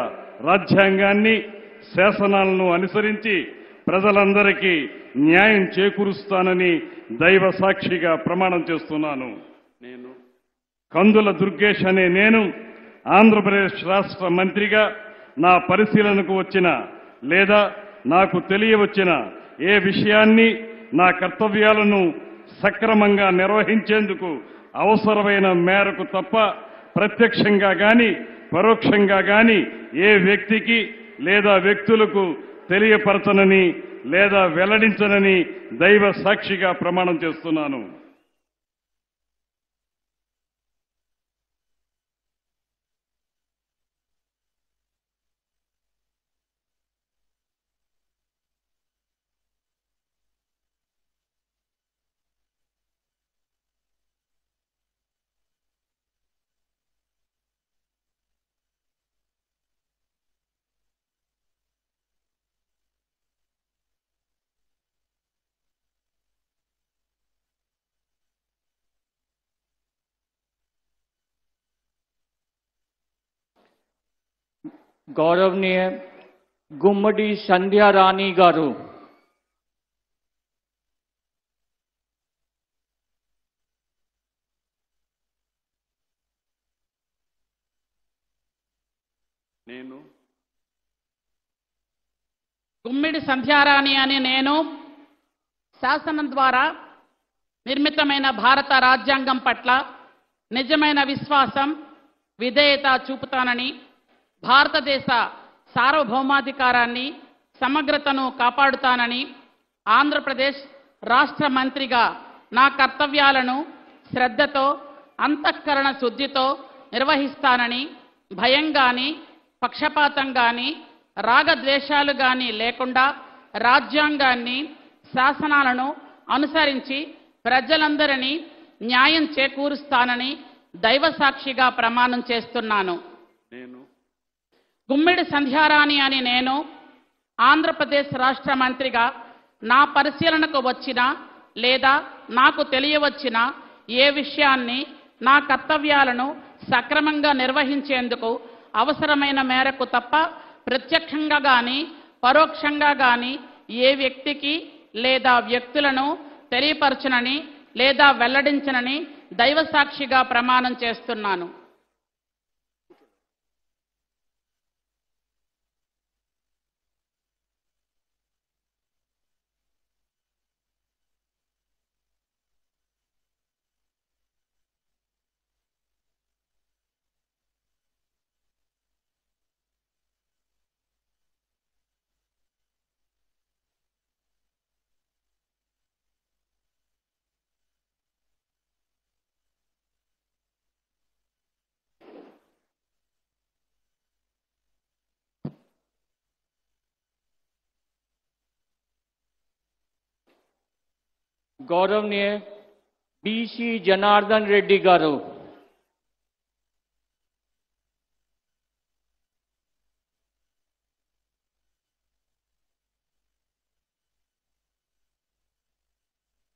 రాజ్యాంగాన్ని శాసనాలను అనుసరించి ప్రజలందరికీ న్యాయం చేకూరుస్తానని దైవ సాక్షిగా ప్రమాణం చేస్తున్నాను. నేను కందుల దుర్గేష్ అనే నేను ఆంధ్రప్రదేశ్ రాష్ట్ర మంత్రిగా నా పరిశీలనకు వచ్చిన లేదా నాకు తెలియవచ్చిన ఏ విషయాన్ని నా కర్తవ్యాలను సక్రమంగా నిర్వహించేందుకు అవసరమైన మేరకు తప్ప ప్రత్యక్షంగా గాని పరోక్షంగా గాని ఏ వ్యక్తికి లేదా వ్యక్తులకు తెలియపరచనని లేదా వెల్లడించనని దైవ సాక్షిగా ప్రమాణం చేస్తున్నాను. गौरवनीय గుమ్మడి సంధ్యారాణి గారు, నేను గుమ్మిడి సంధ్యారాణి అని నేను శాసనం ద్వారా నిర్మితమైన భారత రాజ్యాంగం పట్ల నిజమైన విశ్వాసం, విధేయత చూపుతానని, భారతదేశ సార్వభౌమాధికారాన్ని, సమగ్రతను కాపాడుతానని, ఆంధ్రప్రదేశ్ రాష్ట్ర మంత్రిగా నా కర్తవ్యాలను శ్రద్ధతో, అంతఃకరణ శుద్ధితో నిర్వహిస్తానని, భయం గాని, పక్షపాతం గాని, రాగద్వేషాలు గాని లేకుండా రాజ్యాంగాన్ని, శాసనాలను అనుసరించి ప్రజలందరినీ న్యాయం చేకూరుస్తానని దైవ సాక్షిగా ప్రమాణం చేస్తున్నాను. నేను గుమ్మిడి సంధ్యారాణి అని నేను ఆంధ్రప్రదేశ్ రాష్ట్ర మంత్రిగా నా పరిశీలనకు వచ్చిన లేదా నాకు తెలియవచ్చిన ఏ విషయాన్ని, నా కర్తవ్యాలను సక్రమంగా నిర్వహించేందుకు అవసరమైన మేరకు తప్ప ప్రత్యక్షంగా గాని పరోక్షంగా గాని ఏ వ్యక్తికి లేదా వ్యక్తులను తెలియపరచనని లేదా వెల్లడించనని దైవ సాక్షిగా ప్రమాణం చేస్తున్నాను. గౌరవనీయ బీసీ జనార్దన్ రెడ్డి గారు,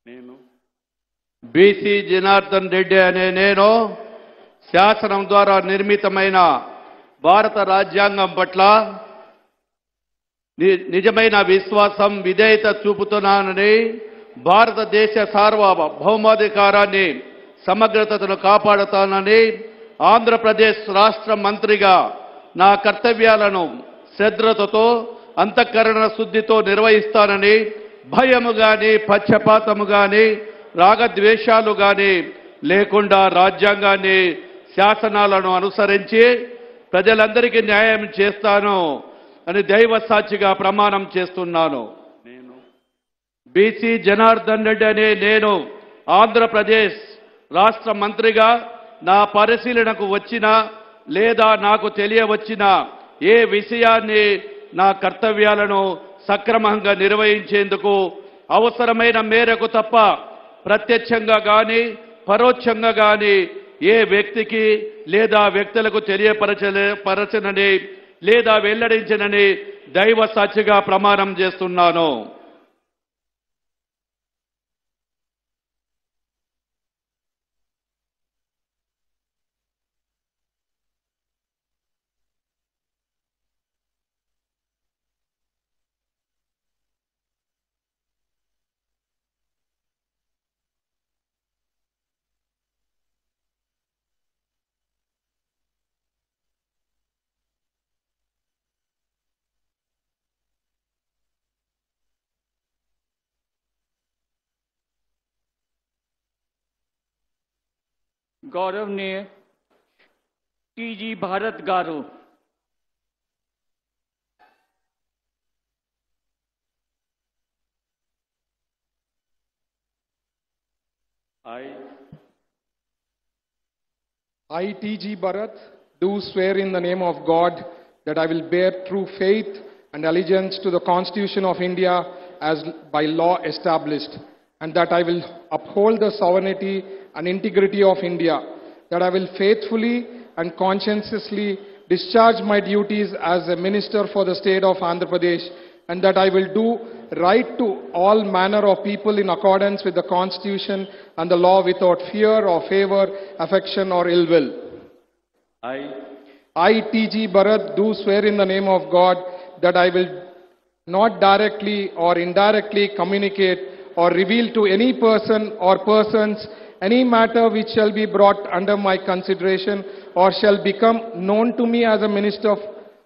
నేను బీసీ జనార్దన్ రెడ్డి అనే నేను శాసనం ద్వారా నిర్మితమైన భారత రాజ్యాంగం పట్ల నిజమైన విశ్వాసం, విధేయత చూపుతున్నానని, భారతదేశ సార్వభౌమాధికారాన్ని, సమగ్రతను కాపాడుతానని, ఆంధ్రప్రదేశ్ రాష్ట్ర మంత్రిగా నా కర్తవ్యాలను శ్రద్ధతో, అంతఃకరణ శుద్ధితో నిర్వహిస్తానని, భయము గాని, పక్షపాతము గాని, రాగద్వేషాలు గాని లేకుండా రాజ్యాంగాన్ని, శాసనాలను అనుసరించి ప్రజలందరికీ న్యాయం చేస్తాను అని దైవ సాక్షిగా ప్రమాణం చేస్తున్నాను. బీసీ జనార్దన్ రెడ్డి అనే నేను ఆంధ్రప్రదేశ్ రాష్ట్ర మంత్రిగా నా పరిశీలనకు వచ్చిన లేదా నాకు తెలియవచ్చిన ఏ విషయాన్ని, నా కర్తవ్యాలను సక్రమంగా నిర్వహించేందుకు అవసరమైన మేరకు తప్ప ప్రత్యక్షంగా గాని పరోక్షంగా గాని ఏ వ్యక్తికి లేదా వ్యక్తులకు తెలియపరచనని లేదా వెల్లడించనని దైవ సాక్షిగా ప్రమాణం చేస్తున్నాను. గౌరవనీయ టీజీ భారత్ గారు, I, T.G. Bharat, do swear in the name of God that I will bear true faith and allegiance to the Constitution of India as by law established, and that I will uphold the sovereignty and integrity of India, that I will faithfully and conscientiously discharge my duties as a minister for the state of Andhra Pradesh, and that I will do right to all manner of people in accordance with the Constitution and the law without fear or favor, affection or ill will. I, T.G. Bharat, do swear in the name of God that I will not directly or indirectly communicate or reveal to any person or persons any matter which shall be brought under my consideration or shall become known to me as a minister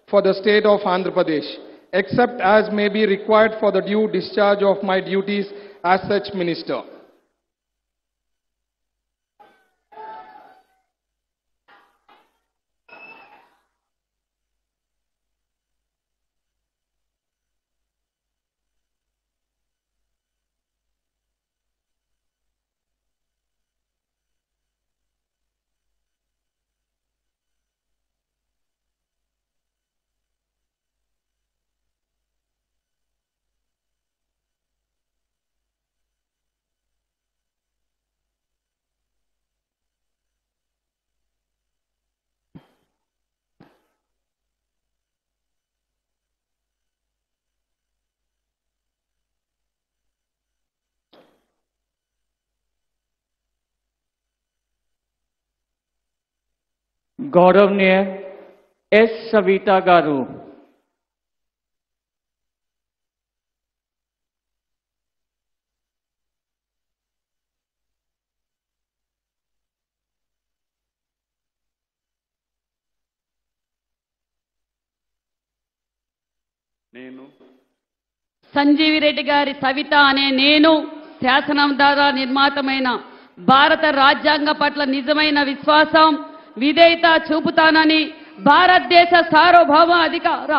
for the state of Andhra Pradesh, except as may be required for the due discharge of my duties as such minister. गौरवनीय S Savita garu. నేను సంజీవి రెడ్డి గారి సవిత అనే నేను శాసనం ద్వారా నిర్మాతమైన భారత రాజ్యాంగ పట్ల నిజమైన విశ్వాసం విధేయత చూపుతానని భారతదేశ సార్వభౌమ అధికార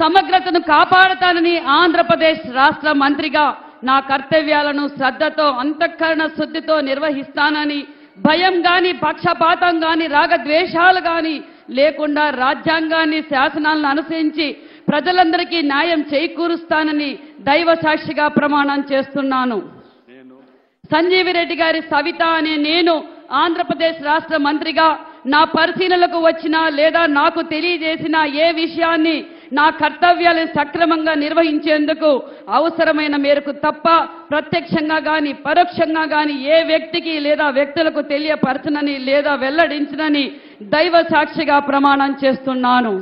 సమగ్రతను కాపాడుతానని ఆంధ్రప్రదేశ్ రాష్ట్ర మంత్రిగా నా కర్తవ్యాలను శ్రద్ధతో అంతఃకరణ శుద్ధితో నిర్వహిస్తానని భయం గాని పక్షపాతం గాని రాగద్వేషాలు గాని లేకుండా రాజ్యాంగాన్ని శాసనాలను అనుసరించి ప్రజలందరికీ న్యాయం చేకూరుస్తానని దైవ సాక్షిగా ప్రమాణం చేస్తున్నాను. సంజీవి రెడ్డి గారి సవిత అనే నేను ఆంధ్రప్రదేశ్ రాష్ట్ర మంత్రిగా నా పరిశీలనకు వచ్చిన లేదా నాకు తెలియజేసిన ఏ విషయాన్ని నా కర్తవ్యాలను సక్రమంగా నిర్వహించేందుకు అవసరమైన మేరకు తప్ప ప్రత్యక్షంగా గాని పరోక్షంగా గాని ఏ వ్యక్తికి లేదా వ్యక్తులకు తెలియపరచనని లేదా వెల్లడించనని దైవ సాక్షిగా ప్రమాణం చేస్తున్నాను.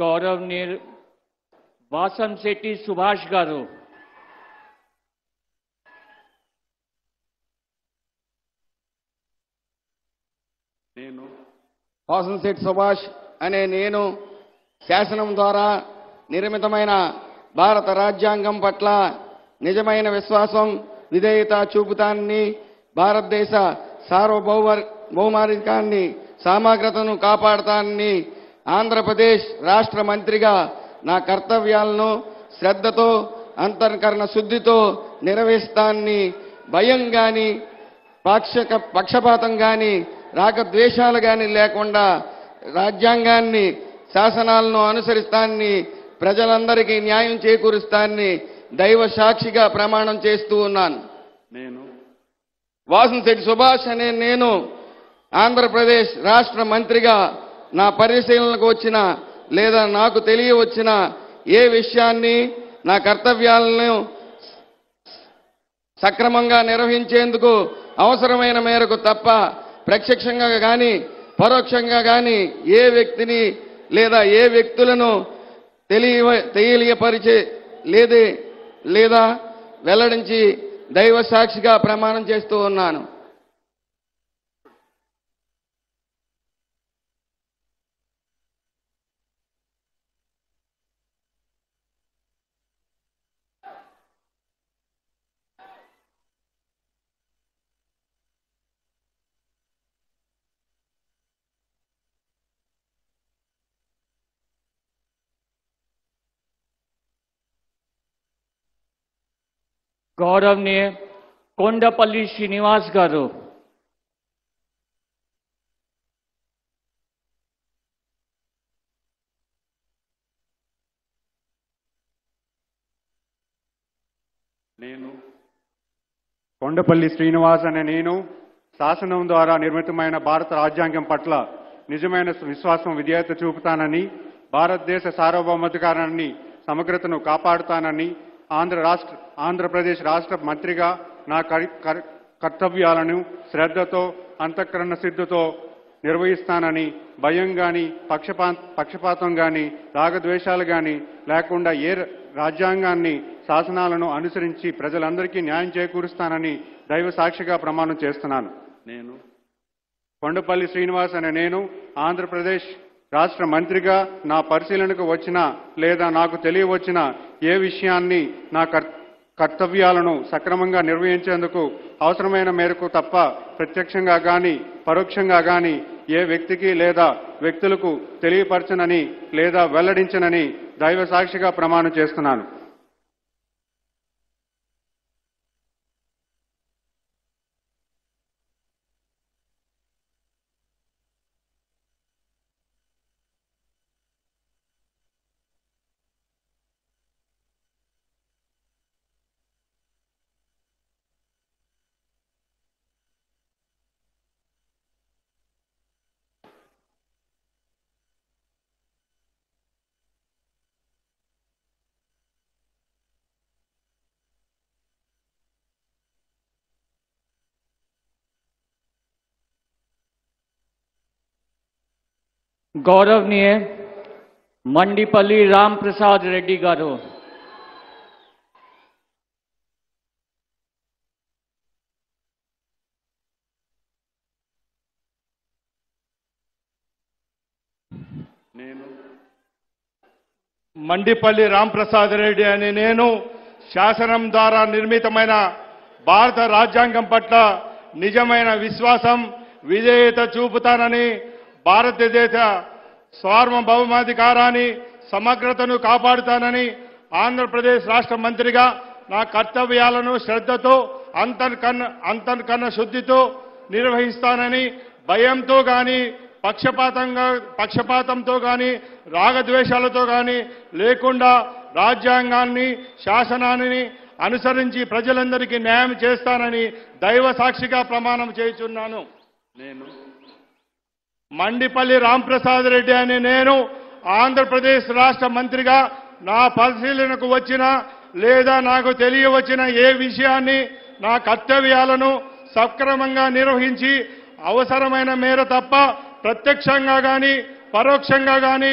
गौरवनीय वासंशेट्टी सुभाष गारू। నేను వాసంశెట్టి సుభాష్ అనే నేను శాసనం ద్వారా నిర్మితమైన భారత రాజ్యాంగం పట్ల నిజమైన విశ్వాసం విధేయత చూపుతానని భారతదేశ సార్వభౌమాధికారాన్ని సమగ్రతను కాపాడుతానని ఆంధ్రప్రదేశ్ రాష్ట్ర మంత్రిగా నా కర్తవ్యాలను శ్రద్ధతో అంతఃకరణ శుద్ధితో నిర్వహిస్తానని భయం గాని పక్షపాతం గాని రాగద్వేషాలు గాని లేకుండా రాజ్యాంగాన్ని శాసనాలను అనుసరిస్తానని ప్రజలందరికీ న్యాయం చేకూరుస్తానని దైవ సాక్షిగా ప్రమాణం చేస్తూ ఉన్నాను. నేను వాసంశెట్టి సుభాష్ అనే నేను ఆంధ్రప్రదేశ్ రాష్ట్ర మంత్రిగా నా పరిశీలనకు వచ్చిన లేదా నాకు తెలియవచ్చిన ఏ విషయాన్ని నా కర్తవ్యాలను సక్రమంగా నిర్వహించేందుకు అవసరమైన మేరకు తప్ప ప్రత్యక్షంగా గాని పరోక్షంగా గాని ఏ వ్యక్తిని లేదా ఏ వ్యక్తులను తెలియపరిచే లేదా వెల్లడించి దైవ సాక్షిగా ప్రమాణం చేస్తూ ఉన్నాను. गौरवनीय कोंडपल्ली श्रीनिवास गारू। నేను కొండపల్లి శ్రీనివాస్ అనే నేను శాసనం ద్వారా నిర్మితమైన భారత రాజ్యాంగం పట్ల నిజమైన విశ్వాసం విధేయత చూపుతానని, భారతదేశ సార్వభౌమాధికారాన్ని సమగ్రతను కాపాడుతానని, ఆంధ్రప్రదేశ్ రాష్ట్ర మంత్రిగా నా కర్తవ్యాలను శ్రద్ధతో అంతఃకరణ సిద్ధతో నిర్వహిస్తానని, భయం గాని పక్షపాతం గాని రాగద్వేషాలు గాని లేకుండా రాజ్యాంగాన్ని శాసనాలను అనుసరించి ప్రజలందరికీ న్యాయం చేకూరుస్తానని దైవ సాక్షిగా ప్రమాణం చేస్తున్నాను. నేను కొండపల్లి శ్రీనివాస్ అనే నేను ఆంధ్రప్రదేశ్ రాష్ట్ర మంత్రిగా నా పరిశీలనకు వచ్చిన లేదా నాకు తెలియవచ్చిన ఏ విషయాన్ని నా కర్తవ్యాలను సక్రమంగా నిర్వహించేందుకు అవసరమైన మేరకు తప్ప ప్రత్యక్షంగా గాని పరోక్షంగా గాని ఏ వ్యక్తికి లేదా వ్యక్తులకు తెలియపరచనని లేదా వెల్లడించనని దైవ సాక్షిగా ప్రమాణం చేస్తున్నాను. गौरवनीय मंडीपल्ली राम प्रसाद रेड्डी गारू, నేను మండిపల్లి రాంప్రసాద్ రెడ్డి అనే నేను శాసనం ద్వారా నిర్మితమైన భారత రాజ్యాంగం పట్ల నిజమైన విశ్వాసం విధేయత చూపుతానని, భారతదేశ సార్వభౌమాధికారాన్ని సమగ్రతను కాపాడుతానని, ఆంధ్రప్రదేశ్ రాష్ట్ర మంత్రిగా నా కర్తవ్యాలను శ్రద్ధతో అంతర్కన్న శుద్ధితో నిర్వహిస్తానని, భయంతో గాని పక్షపాతంతో గాని రాగద్వేషాలతో గాని లేకుండా రాజ్యాంగాన్ని శాసనాన్ని అనుసరించి ప్రజలందరికీ న్యాయం చేస్తానని దైవ సాక్షిగా ప్రమాణం చేయుచున్నాను. నేను మండిపల్లి రాంప్రసాద్ రెడ్డి అనే నేను ఆంధ్రప్రదేశ్ రాష్ట్ర మంత్రిగా నా పరిశీలనకు వచ్చిన లేదా నాకు తెలియవచ్చిన ఏ విషయాన్ని నా కర్తవ్యాలను సక్రమంగా నిర్వహించి అవసరమైన మేర తప్ప ప్రత్యక్షంగా గాని పరోక్షంగా గాని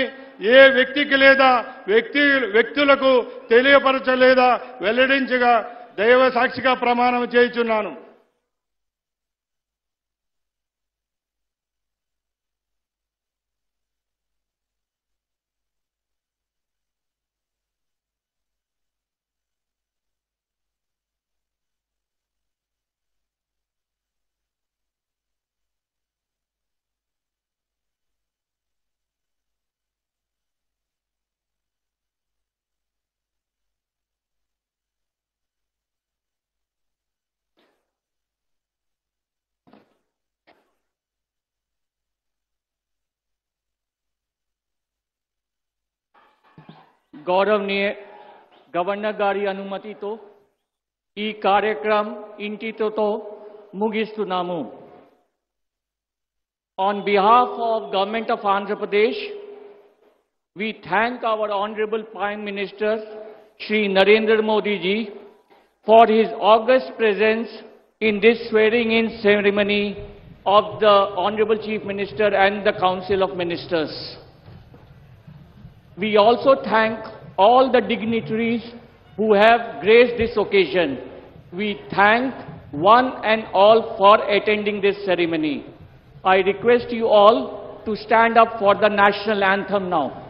ఏ వ్యక్తికి లేదా వ్యక్తులకు తెలియపరచలేదా వెల్లడించగా దైవ సాక్షిగా ప్రమాణం చేయుచున్నాను. गौरवनीय गवर्नर गारी अनुमति तो ఈ కార్యక్రమం ఇంటితో ముగిస్తున్నాము. On behalf of Government of Andhra Pradesh, we thank our Honorable Prime Minister Shri Narendra Modi ji for his august presence in this swearing-in ceremony of the Honorable Chief Minister and the Council of Ministers. We also thank all the dignitaries who have graced this occasion. We thank one and all for attending this ceremony. I request you all to stand up for the national anthem now.